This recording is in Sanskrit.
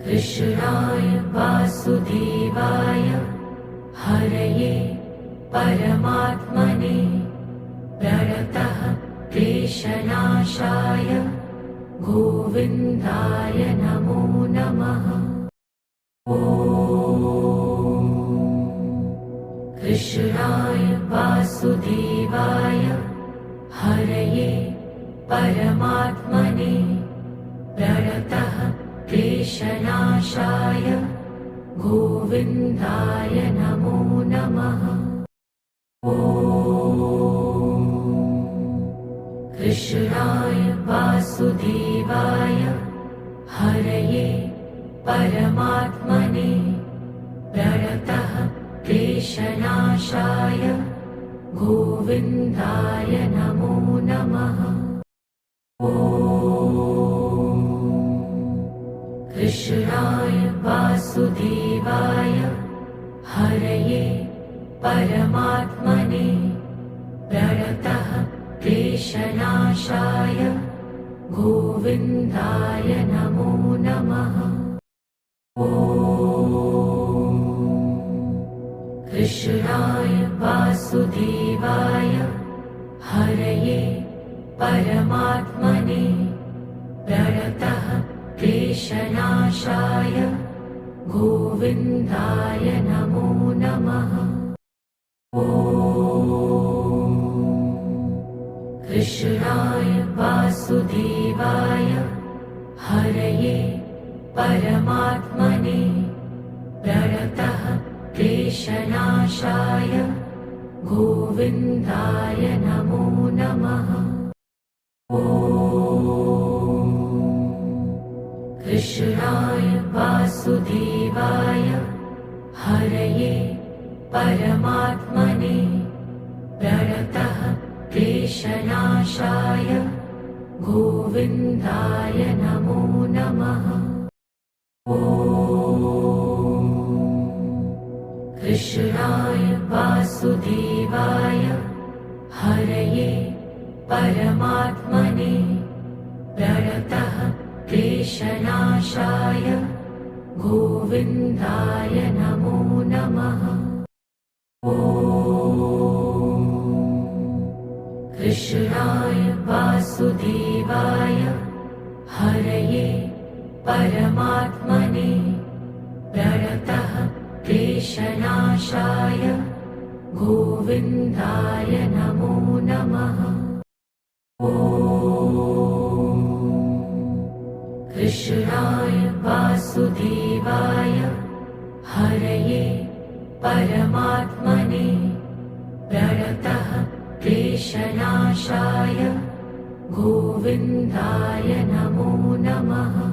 कृष्णाय वासुदेवाय हरये परमात्मने प्रणतः क्लेशनाशाय गोविन्दाय नमो नमः। कृष्णाय वासुदेवाय हरये परमात्मने प्रणतः क्लेशनाशाय गोविन्दाय नमो नमः। कृष्णाय वासुदेवाय हरये परमात्मने प्रणतः क्लेशनाशाय गोविन्दाय नमो नमः। कृष्णाय वासुदेवाय हरये परमात्मने प्रणतः क्लेशनाशाय गोविन्दाय नमो नमः। कृष्णाय वासुदेवाय हरये परमात्मने प्रणतः क्लेशनाशाय गोविन्दाय नमो नमः। कृष्णाय वासुदेवाय हरये परमात्मने प्रणतः क्लेशनाशाय गोविन्दाय नमो नमः। कृष्णाय वासुदेवाय हरये परमात्मने प्रणतः क्लेशनाशाय गोविन्दाय नमो नमः। कृष्णाय वासुदेवाय हरये परमात्मने प्रणतः क्लेशनाशाय गोविन्दाय नमो नमः। कृष्णाय वासुदेवाय हरये परमात्मने प्रणतः क्लेशनाशाय गोविन्दाय नमो नमः। कृष्णाय वासुदेवाय हरये परमात्मने प्रणतः क्लेशनाशाय गोविन्दाय नमो नमः।